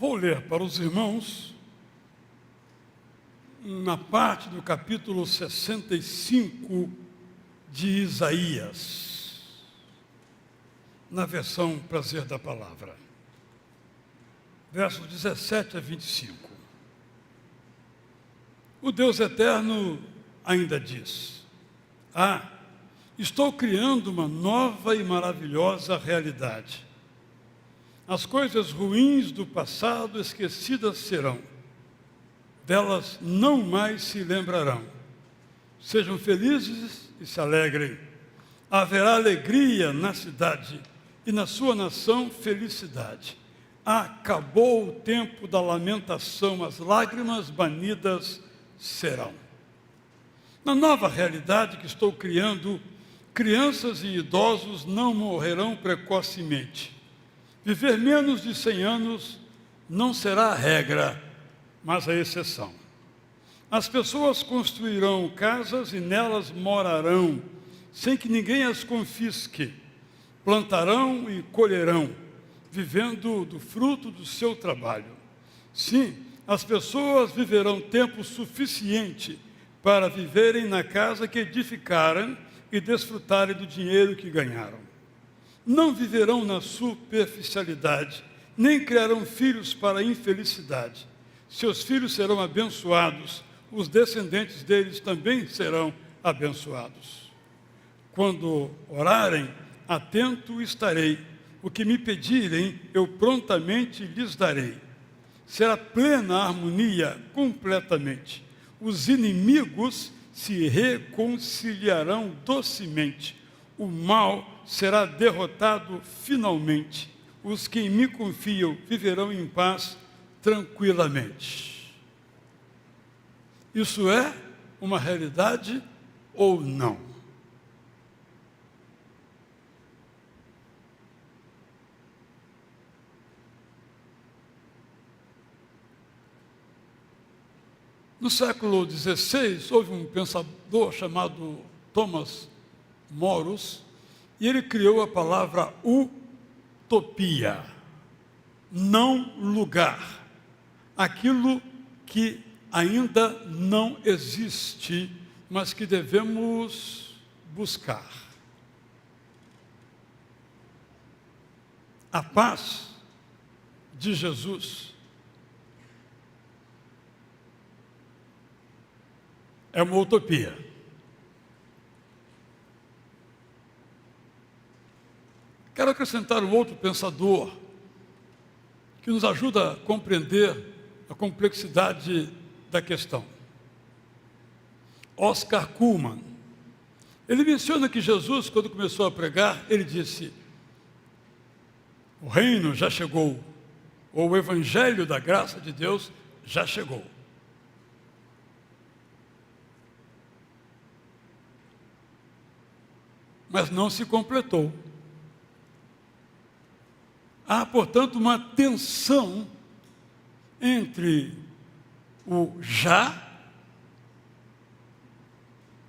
Vou ler para os irmãos na parte do capítulo 65 de Isaías, na versão Prazer da Palavra, versos 17 a 25. O Deus Eterno ainda diz: estou criando uma nova e maravilhosa realidade. As coisas ruins do passado esquecidas serão, delas não mais se lembrarão. Sejam felizes e se alegrem. Haverá alegria na cidade e na sua nação felicidade. Acabou o tempo da lamentação, as lágrimas banidas serão. Na nova realidade que estou criando, crianças e idosos não morrerão precocemente. Viver menos de 100 anos não será a regra, mas a exceção. As pessoas construirão casas e nelas morarão, sem que ninguém as confisque. Plantarão e colherão, vivendo do fruto do seu trabalho. Sim, as pessoas viverão tempo suficiente para viverem na casa que edificaram e desfrutarem do dinheiro que ganharam. Não viverão na superficialidade, nem criarão filhos para a infelicidade. Seus filhos serão abençoados, os descendentes deles também serão abençoados. Quando orarem, atento estarei. O que me pedirem, eu prontamente lhes darei. Será plena a harmonia completamente. Os inimigos se reconciliarão docemente. O mal será derrotado finalmente. Os que em mim confiam viverão em paz tranquilamente. Isso é uma realidade ou não? No século XVI, houve um pensador chamado Thomas Morus, e ele criou a palavra utopia, não lugar, aquilo que ainda não existe, mas que devemos buscar. A paz de Jesus é uma utopia. Quero acrescentar um outro pensador que nos ajuda a compreender a complexidade da questão. Oscar Cullmann. Ele menciona que Jesus, quando começou a pregar, ele disse: o reino já chegou, ou o evangelho da graça de Deus já chegou. Mas não se completou. Há, portanto, uma tensão entre o já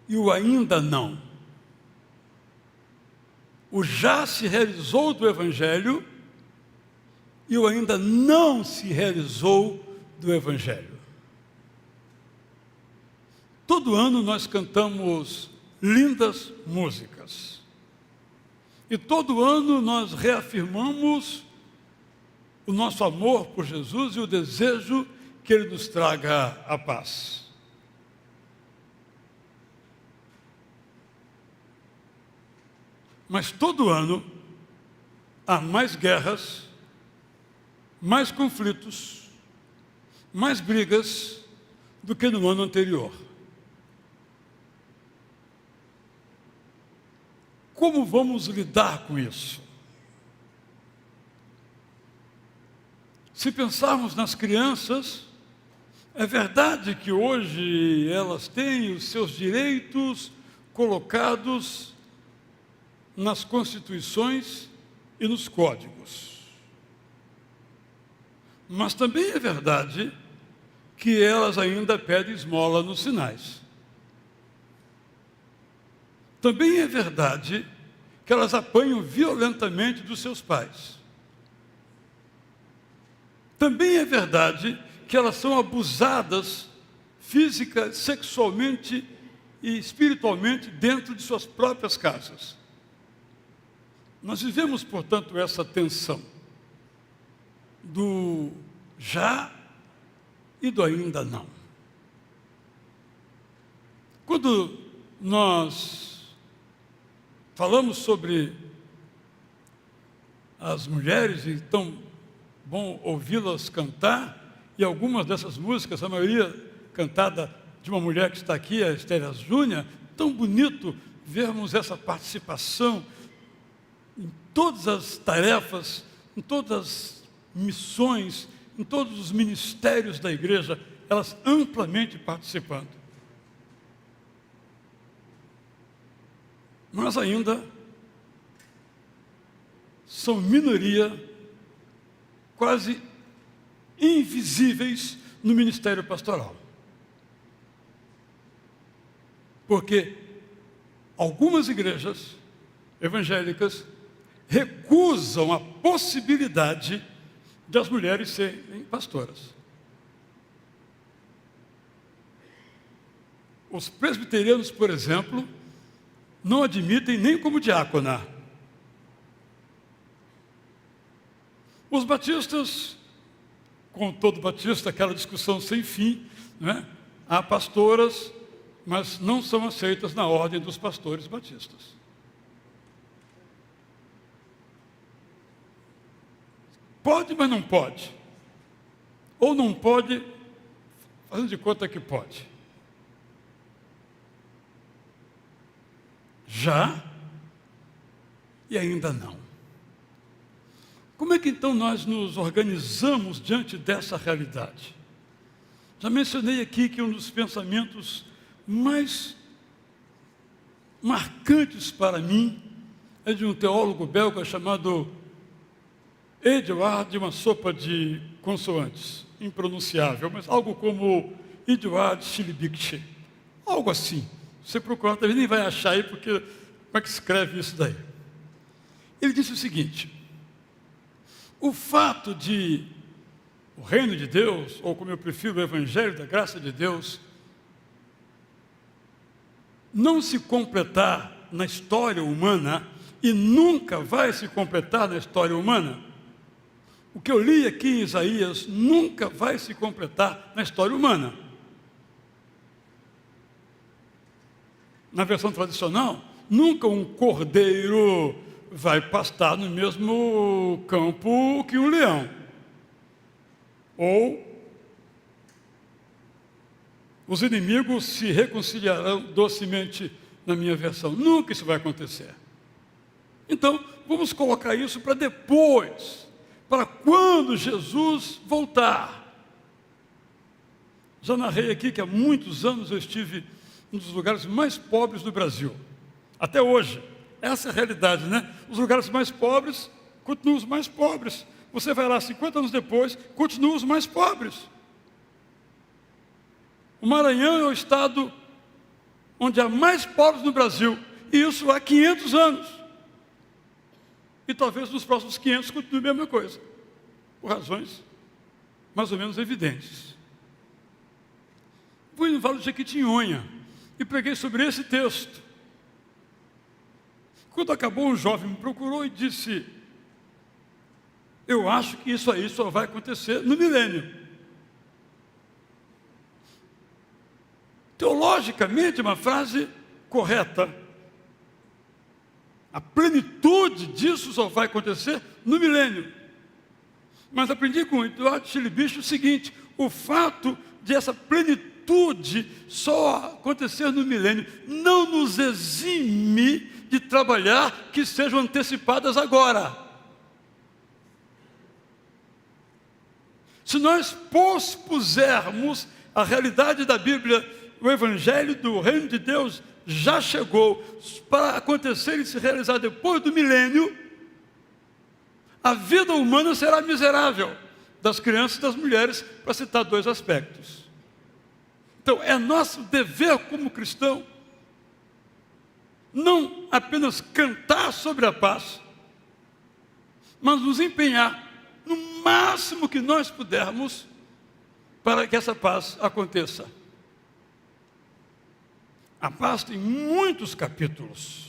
e o ainda não. O já se realizou do Evangelho e o ainda não se realizou do Evangelho. Todo ano nós cantamos lindas músicas. E todo ano nós reafirmamos o nosso amor por Jesus e o desejo que Ele nos traga a paz. Mas todo ano há mais guerras, mais conflitos, mais brigas do que no ano anterior. Como vamos lidar com isso? Se pensarmos nas crianças, é verdade que hoje elas têm os seus direitos colocados nas constituições e nos códigos. Mas também é verdade que elas ainda pedem esmola nos sinais. Também é verdade que elas apanham violentamente dos seus pais. também é verdade que elas são abusadas física, sexualmente e espiritualmente dentro de suas próprias casas. Nós vivemos, portanto, essa tensão do já e do ainda não. Quando nós falamos sobre as mulheres, e tão bom ouvi-las cantar, e algumas dessas músicas, a maioria cantada de uma mulher que está aqui, a Estela Júnior, tão bonito vermos essa participação em todas as tarefas, em todas as missões, em todos os ministérios da igreja, elas amplamente participando. Mas ainda são minoria, quase invisíveis no ministério pastoral. Porque algumas igrejas evangélicas recusam a possibilidade de as mulheres serem pastoras. Os presbiterianos, por exemplo, não admitem nem como diácona. Os batistas, com todo batista, aquela discussão sem fim, né? Há pastoras, mas não são aceitas na ordem dos pastores batistas. Pode, mas não pode. Ou não pode, fazendo de conta que pode. Já e ainda não. Como é que então nós nos organizamos diante dessa realidade? Já mencionei aqui que um dos pensamentos mais marcantes para mim é de um teólogo belga chamado Eduard, de uma sopa de consoantes, impronunciável, mas algo como Eduard Schillebicht, algo assim. Você procura, talvez nem vai achar aí, porque como é que escreve isso daí? Ele disse o seguinte: o fato de o reino de Deus, ou como eu prefiro, o evangelho da graça de Deus, não se completar na história humana, e nunca vai se completar na história humana, o que eu li aqui em Isaías nunca vai se completar na história humana. Na versão tradicional, nunca um cordeiro vai pastar no mesmo campo que um leão. Ou os inimigos se reconciliarão docemente, na minha versão. Nunca isso vai acontecer. Então, vamos colocar isso para depois, para quando Jesus voltar. Já narrei aqui que há muitos anos eu estive em um dos lugares mais pobres do Brasil. Até hoje. Essa é a realidade, né? Os lugares mais pobres continuam os mais pobres. Você vai lá 50 anos depois, continuam os mais pobres. O Maranhão é o estado onde há mais pobres no Brasil, e isso há 500 anos. E talvez nos próximos 500 continue a mesma coisa, por razões mais ou menos evidentes. Fui no Vale do Jequitinhonha e preguei sobre esse texto. Quando acabou, um jovem me procurou e disse: eu acho que isso aí só vai acontecer no milênio. Teologicamente, uma frase correta. A plenitude disso só vai acontecer no milênio. Mas aprendi com o Eduard Schillebicht o seguinte: o fato de essa plenitude só acontecer no milênio não nos exime de trabalhar que sejam antecipadas agora. Se nós pospusermos a realidade da Bíblia, o Evangelho do Reino de Deus já chegou para acontecer e se realizar depois do milênio, a vida humana será miserável, das crianças e das mulheres, para citar dois aspectos. Então, é nosso dever como cristão não apenas cantar sobre a paz, mas nos empenhar no máximo que nós pudermos para que essa paz aconteça. A paz tem muitos capítulos,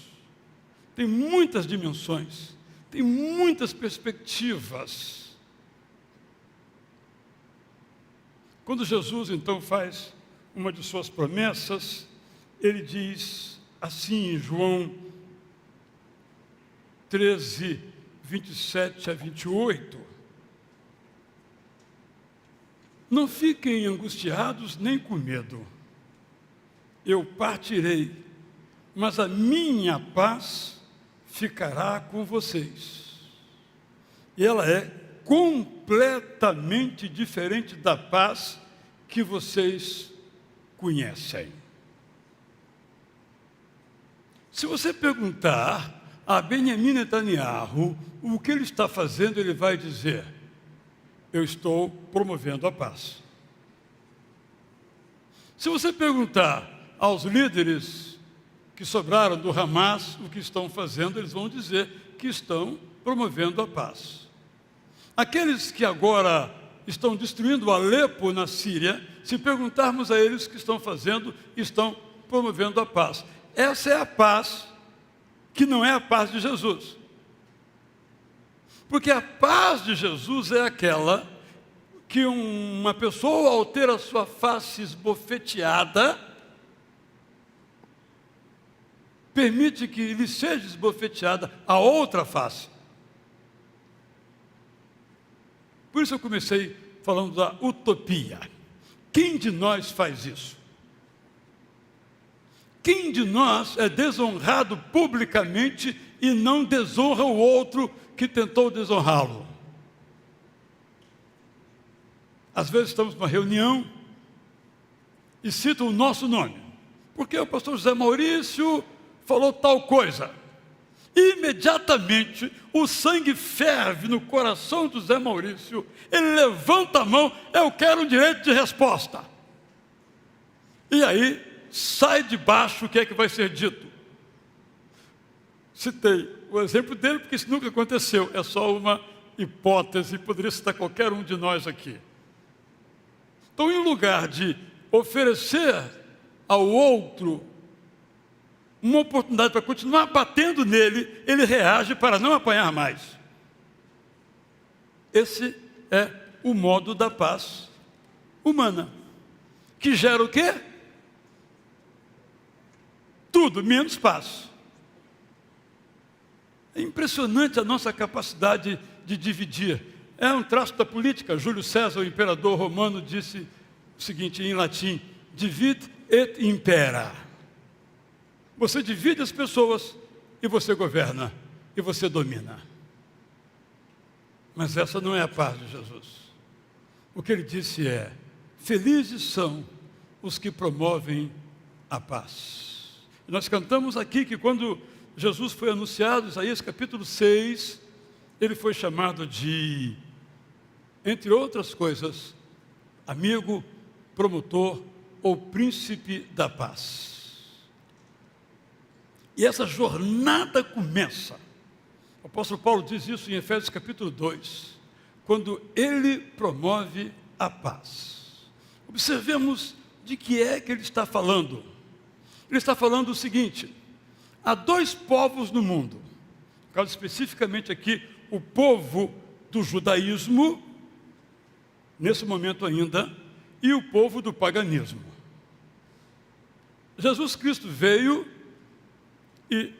tem muitas dimensões, tem muitas perspectivas. Quando Jesus então faz uma de suas promessas, ele diz assim em João 13, 27 a 28, não fiquem angustiados nem com medo. Eu partirei, mas a minha paz ficará com vocês. E ela é completamente diferente da paz que vocês conhecem. Se você perguntar a Benjamin Netanyahu o que ele está fazendo, ele vai dizer: eu estou promovendo a paz. Se você perguntar aos líderes que sobraram do Hamas o que estão fazendo, eles vão dizer que estão promovendo a paz. Aqueles que agora estão destruindo Alepo na Síria, se perguntarmos a eles o que estão fazendo, estão promovendo a paz. Essa é a paz que não é a paz de Jesus. Porque a paz de Jesus é aquela que uma pessoa, ao ter a sua face esbofeteada, permite que lhe seja esbofeteada a outra face. Por isso eu comecei falando da utopia. Quem de nós faz isso? Quem de nós é desonrado publicamente e não desonra o outro que tentou desonrá-lo? Às vezes estamos numa reunião e citam o nosso nome, porque o pastor José Maurício falou tal coisa. Imediatamente o sangue ferve no coração do José Maurício, ele levanta a mão: eu quero um direito de resposta. E aí sai de baixo o que é que vai ser dito. Citei o exemplo dele porque isso nunca aconteceu, é só uma hipótese, poderia citar qualquer um de nós aqui. Então, em lugar de oferecer ao outro uma oportunidade para continuar batendo nele, ele reage para não apanhar mais. Esse é o modo da paz humana, que gera o quê? Tudo menos paz. É impressionante a nossa capacidade de dividir. É um traço da política. Júlio César, o imperador romano, disse o seguinte em latim: divide et impera. Você divide as pessoas e você governa, e você domina. Mas essa não é a paz de Jesus. O que ele disse é: felizes são os que promovem a paz. Nós cantamos aqui que quando Jesus foi anunciado, Isaías capítulo 6, ele foi chamado de, entre outras coisas, amigo, promotor ou príncipe da paz. E essa jornada começa. O apóstolo Paulo diz isso em Efésios capítulo 2, quando ele promove a paz. Observemos de que é que ele está falando. Ele está falando o seguinte: há dois povos no mundo, no caso especificamente aqui, o povo do judaísmo, nesse momento ainda, e o povo do paganismo. Jesus Cristo veio e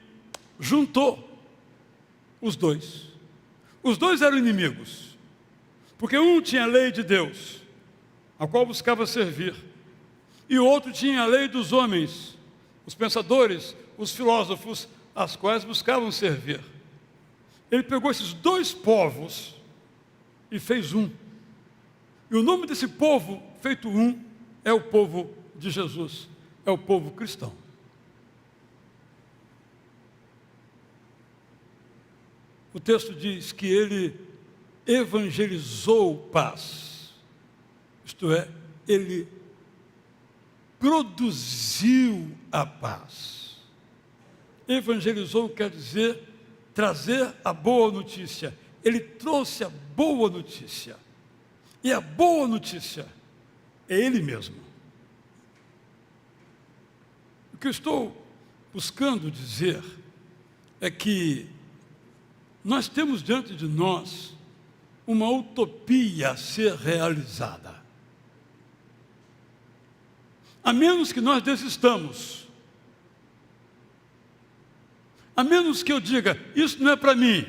juntou os dois. Os dois eram inimigos, porque um tinha a lei de Deus, a qual buscava servir, e o outro tinha a lei dos homens, os pensadores, os filósofos, as quais buscavam servir. Ele pegou esses dois povos e fez um. E o nome desse povo feito um é o povo de Jesus, é o povo cristão. O texto diz que ele evangelizou paz, isto é, ele produziu a paz. Evangelizou quer dizer trazer a boa notícia, ele trouxe a boa notícia. E a boa notícia é Ele mesmo. O que eu estou buscando dizer é que nós temos diante de nós uma utopia a ser realizada. A menos que nós desistamos, a menos que eu diga, isso não é para mim,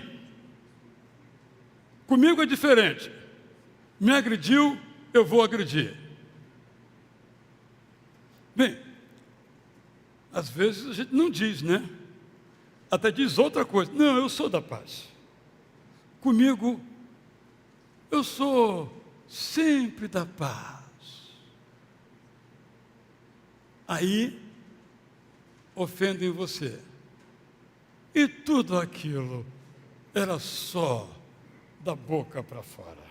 comigo é diferente, me agrediu, eu vou agredir. Bem, às vezes a gente não diz, né? Até diz outra coisa, não, eu sou da paz. Comigo, eu sou sempre da paz. Aí, ofendem você. E tudo aquilo era só da boca para fora.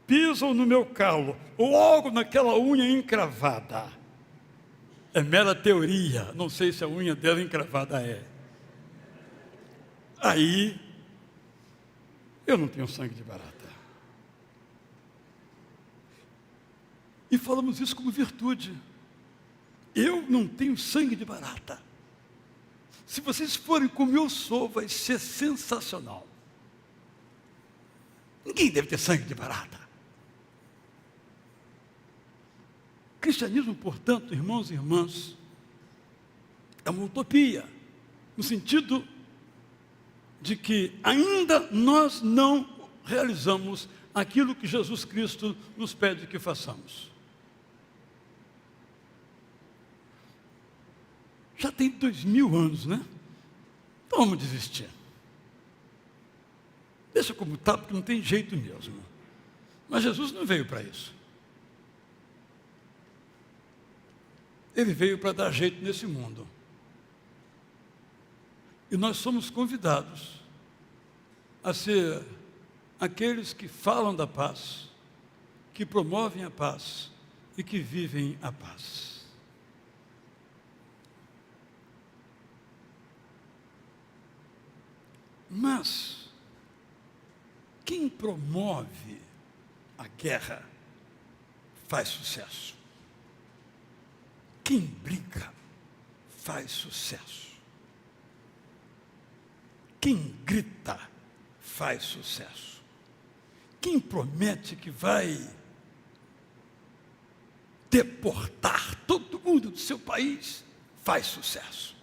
Pisam no meu calo, logo naquela unha encravada. É mera teoria, não sei se a unha dela encravada é. Aí, eu não tenho sangue de barata. E falamos isso como virtude. Eu não tenho sangue de barata. Se vocês forem como eu sou, vai ser sensacional. Ninguém deve ter sangue de barata. Cristianismo, portanto, irmãos e irmãs, é uma utopia, no sentido de que ainda nós não realizamos aquilo que Jesus Cristo nos pede que façamos. Já tem 2000 anos, né? Então vamos desistir. Deixa como está, porque não tem jeito mesmo. Mas Jesus não veio para isso. Ele veio para dar jeito nesse mundo. E nós somos convidados a ser aqueles que falam da paz, que promovem a paz e que vivem a paz. Mas quem promove a guerra faz sucesso. Quem briga faz sucesso. Quem grita faz sucesso. Quem promete que vai deportar todo mundo do seu país faz sucesso.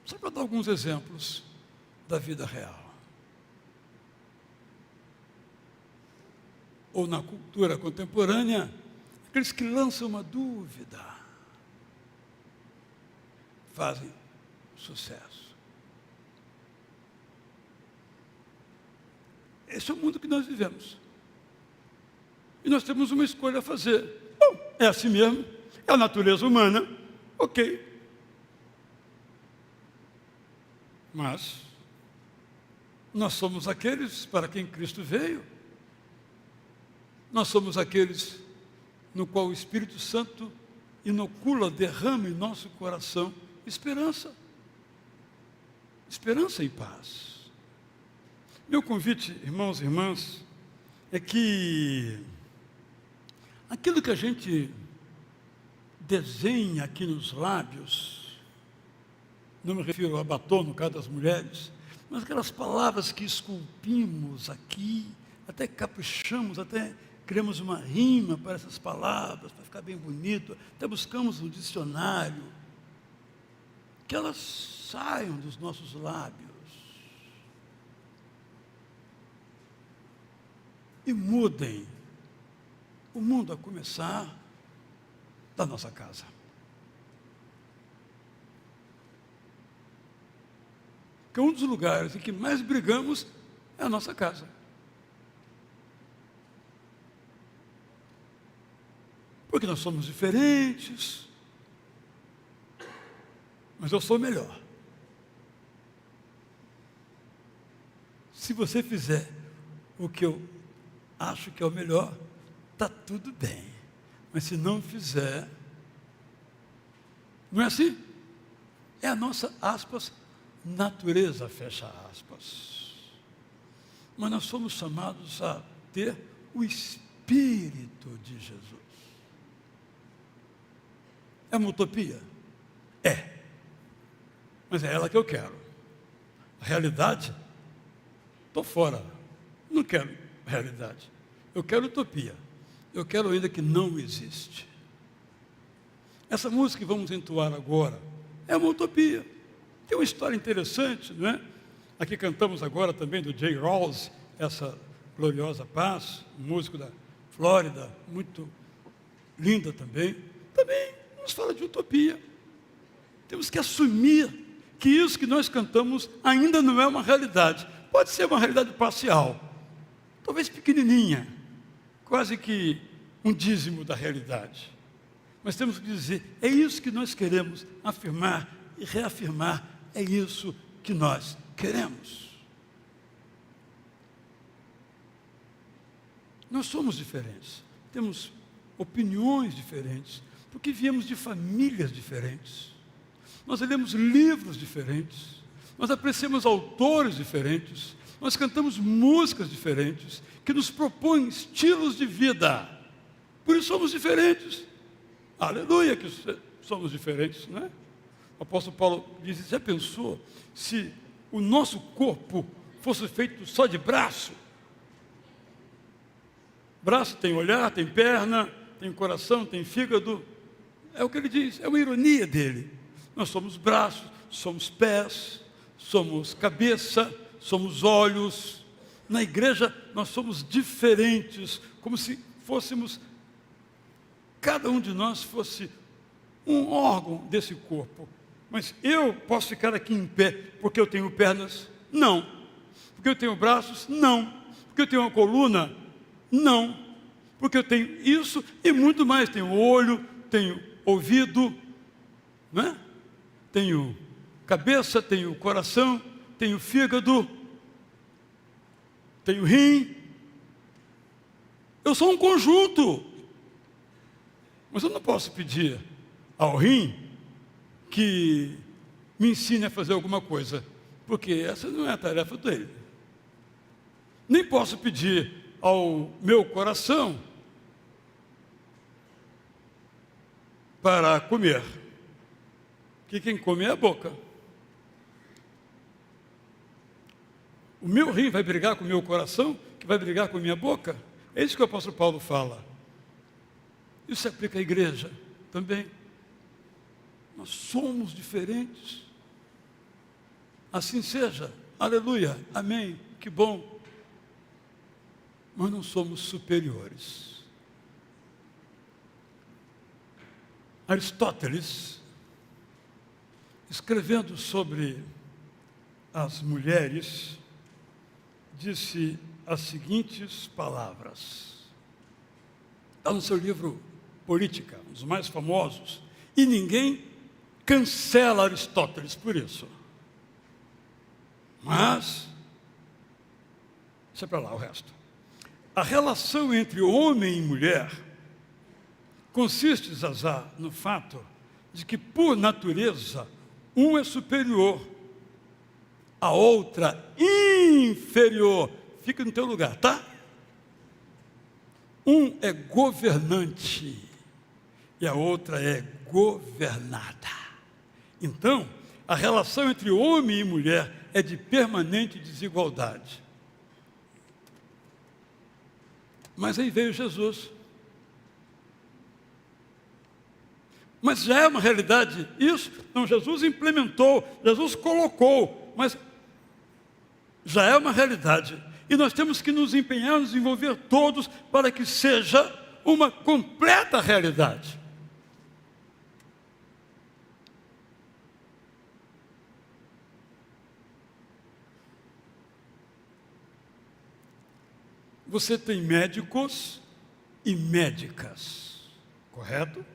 Só para dar alguns exemplos da vida real. Ou na cultura contemporânea, aqueles que lançam uma dúvida fazem sucesso. Esse é o mundo que nós vivemos. E nós temos uma escolha a fazer. Bom, é assim mesmo, é a natureza humana, ok. Mas nós somos aqueles para quem Cristo veio. Nós somos aqueles no qual o Espírito Santo inocula, derrama em nosso coração esperança. Esperança e paz. Meu convite, irmãos e irmãs, é que aquilo que a gente desenha aqui nos lábios, não me refiro a batom no caso das mulheres, mas aquelas palavras que esculpimos aqui, até caprichamos, até criamos uma rima para essas palavras, para ficar bem bonito, até buscamos um dicionário, que elas saiam dos nossos lábios e mudem o mundo, a começar da nossa casa. Que um dos lugares em que mais brigamos é a nossa casa. Porque nós somos diferentes, mas eu sou melhor. Se você fizer o que eu acho que é o melhor, está tudo bem. Mas se não fizer, não é assim? É a nossa, aspas, natureza, fecha aspas. Mas nós somos chamados a ter o Espírito de Jesus. É uma utopia? É. Mas é ela que eu quero. A realidade, estou fora. Não quero realidade. Eu quero utopia. Eu quero ainda que não existe. Essa música que vamos entoar agora é uma utopia. Tem uma história interessante, não é? Aqui cantamos agora também do Jay Rawls, essa gloriosa paz, um músico da Flórida, muito linda também. Também nos fala de utopia. Temos que assumir que isso que nós cantamos ainda não é uma realidade. Pode ser uma realidade parcial, talvez pequenininha, quase que um dízimo da realidade. Mas temos que dizer, é isso que nós queremos afirmar e reafirmar, é isso que nós queremos. Nós somos diferentes, temos opiniões diferentes, porque viemos de famílias diferentes. Nós lemos livros diferentes, nós apreciamos autores diferentes, nós cantamos músicas diferentes, que nos propõem estilos de vida. Por isso somos diferentes. Aleluia que somos diferentes, não é? O apóstolo Paulo diz, já pensou se o nosso corpo fosse feito só de braço? Braço tem olhar, tem perna, tem coração, tem fígado. É o que ele diz, é uma ironia dele. Nós somos braços, somos pés, somos cabeça, somos olhos. Na igreja nós somos diferentes, como se fôssemos, cada um de nós fosse um órgão desse corpo. Mas eu posso ficar aqui em pé porque eu tenho pernas? Não. Porque eu tenho braços? Não. Porque eu tenho uma coluna? Não. Porque eu tenho isso e muito mais. Tenho olho, tenho ouvido, né? Tenho cabeça, tenho coração, tenho fígado, tenho rim. Eu sou um conjunto. Mas eu não posso pedir ao rim que me ensine a fazer alguma coisa, porque essa não é a tarefa dele. Nem posso pedir ao meu coração para comer, que quem come é a boca. O meu rim vai brigar com o meu coração, que vai brigar com a minha boca? É isso que o apóstolo Paulo fala. Isso se aplica à igreja também. Nós somos diferentes. Assim seja. Aleluia. Amém. Que bom. Mas não somos superiores. Aristóteles, escrevendo sobre as mulheres, disse as seguintes palavras. Está no seu livro Política, um dos mais famosos, e ninguém cancela Aristóteles por isso. Mas, deixa para lá o resto. A relação entre homem e mulher consiste, Zazá, no fato de que, por natureza, um é superior, a outra inferior. Fica no teu lugar, tá? Um é governante e a outra é governada. Então, a relação entre homem e mulher é de permanente desigualdade. Mas aí veio Jesus. Mas já é uma realidade isso? Não, Jesus implementou, Jesus colocou, mas já é uma realidade. E nós temos que nos empenhar, nos envolver todos para que seja uma completa realidade. Você tem médicos e médicas, correto?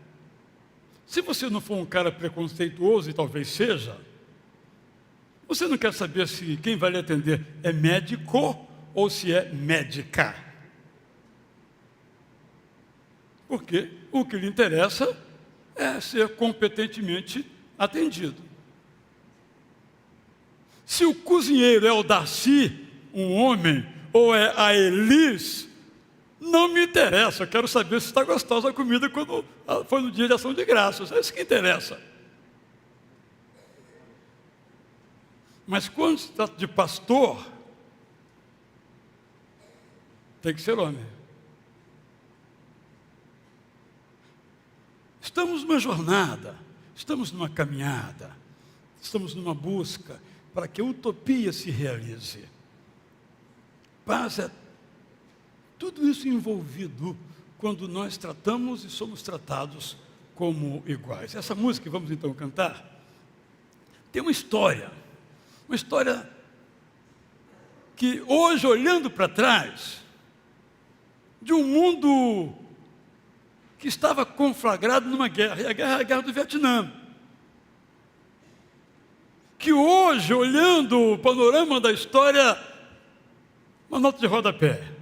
Se você não for um cara preconceituoso, e talvez seja, você não quer saber se quem vai lhe atender é médico ou se é médica. Porque o que lhe interessa é ser competentemente atendido. Se o cozinheiro é o Darcy, um homem, ou é a Elis, não me interessa. Eu quero saber se está gostosa a comida quando foi no dia de ação de graças. É isso que interessa. Mas quando se trata de pastor, tem que ser homem. Estamos numa jornada, estamos numa caminhada, estamos numa busca para que a utopia se realize. Paz é tudo isso envolvido quando nós tratamos e somos tratados como iguais. Essa música que vamos então cantar tem uma história que hoje, olhando para trás, de um mundo que estava conflagrado numa guerra, e a guerra é a guerra do Vietnã, que hoje, olhando o panorama da história, uma nota de rodapé.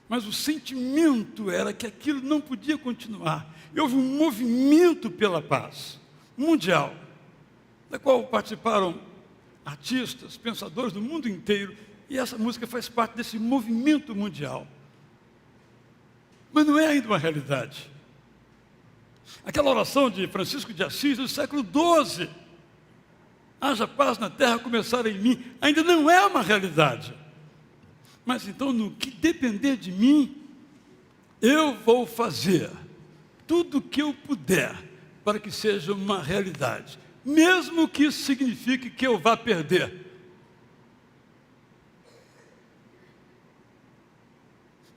Mas o sentimento era que aquilo não podia continuar. E houve um movimento pela paz mundial, da qual participaram artistas, pensadores do mundo inteiro, e essa música faz parte desse movimento mundial. Mas não é ainda uma realidade. Aquela oração de Francisco de Assis do século XII, haja paz na terra, começar em mim, ainda não é uma realidade. Mas então, no que depender de mim, eu vou fazer tudo o que eu puder para que seja uma realidade, mesmo que isso signifique que eu vá perder.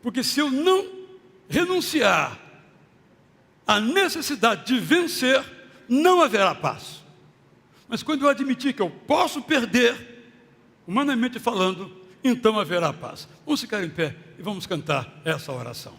Porque se eu não renunciar à necessidade de vencer, não haverá paz. Mas quando eu admitir que eu posso perder, humanamente falando, então haverá paz. Vamos ficar em pé e vamos cantar essa oração.